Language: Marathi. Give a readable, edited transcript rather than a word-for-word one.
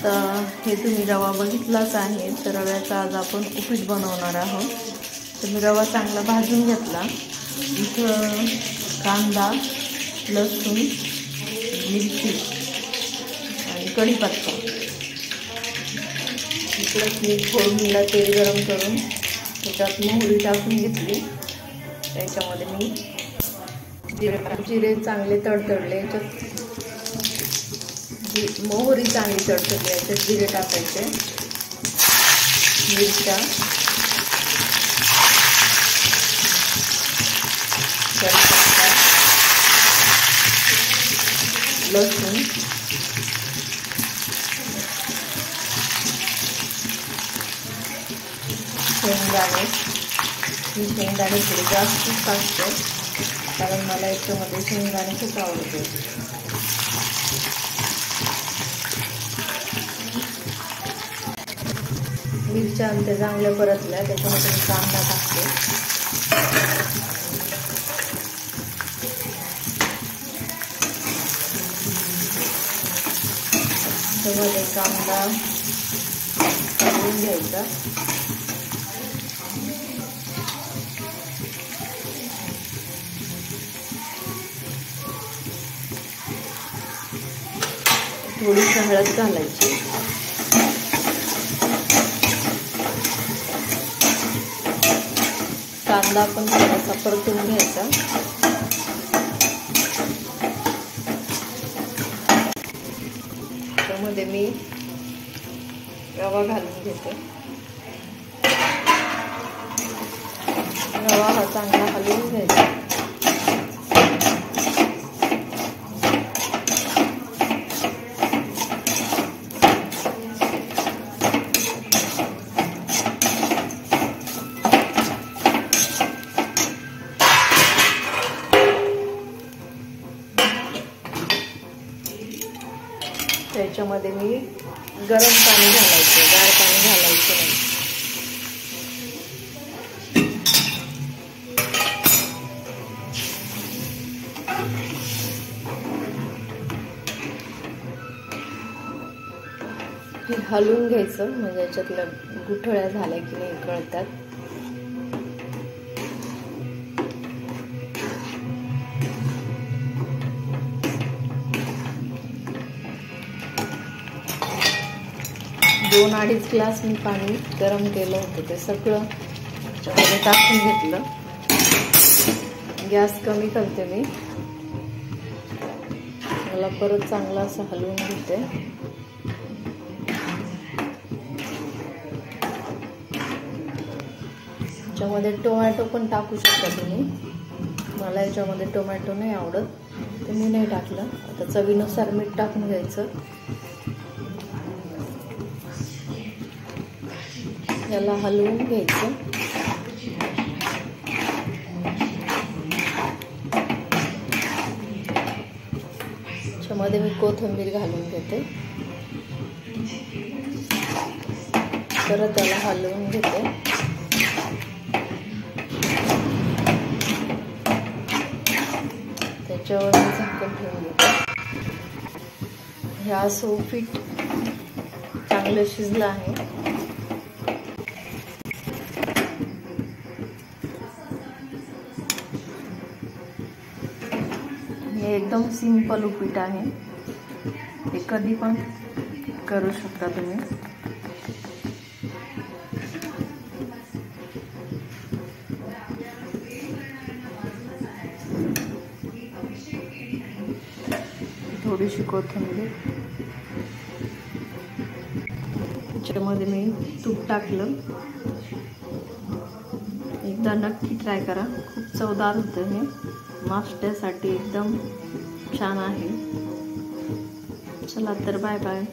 तर हे तुम्ही रवा बघितलाच आहे, तर रव्याचा आज आपण उपीट बनवणार आहोत। तर मी रवा चांगला भाजून घेतला। इथं कांदा, लसूण, मिरची आणि कढीपत्ता, इकडं मी फोडणीला तेल गरम करून त्याच्यात मोहरी टाकून घेतली। त्याच्यामध्ये मी जिरे चांगले तडतडले, याच्यात मोहरी चांगली तडतडली, याच्यात जिरे टाकायचे, मिरच्या, कढीपत्ता, लसूण, शेंगदाणे। मी शेंगदाणे थोडे जास्त टाकते कारण मला याच्यामध्ये शेंगदाणे खूप आवडते। मिरच्या त्या चांगल्या परतल्या, त्याच्यामध्ये मी कांदा टाकते। त्यामध्ये कांदा टाकून घ्यायचा। थोडीशी हळद घालायची। कांदा पण थोडासा परतून घ्यायचा। त्यामध्ये मी रवा घालून घेते। रवा हा चांगला हलवून घ्यायचा। त्याच्यामध्ये मी गरम पाणी घालायचं, गार पाणी घालायचं नाही। हे हलवून घ्यायचं, म्हणजे याच्यातल्या गुठळ्या झाल्या की नाही कळतात। दोन अडीच ग्लास मी पाणी गरम केलं होतं, ते सगळं त्याच्यामध्ये टाकून घेतलं। गॅस कमी करते मी, मला परत चांगलं असं हलवून घेते। याच्यामध्ये टोमॅटो पण टाकू शकता तुम्ही, मला याच्यामध्ये टोमॅटो नाही आवडत तर मी नाही टाकलं। आता चवीनुसार मीठ टाकून घ्यायचं। याला हलवून घ्यायचं। त्याच्यामध्ये मी कोथिंबीर घालून घेते, परत त्याला हलवून घेते। त्याच्यावर मी झाकण ठेवून घेते। हे असं उपीट चांगलं शिजलं आहे। हे एकदम सिंपल उपीट आहे, हे कधी पण करू शकता तुम्ही। थोडीशी कोथिंबीर, त्याच्यामध्ये मी तूप टाकलं। एकदा नक्की ट्राय करा, खूप चवदार होतं हे, नाश्त्यासाठी एकदम छान आहे। चला तर बाय बाय।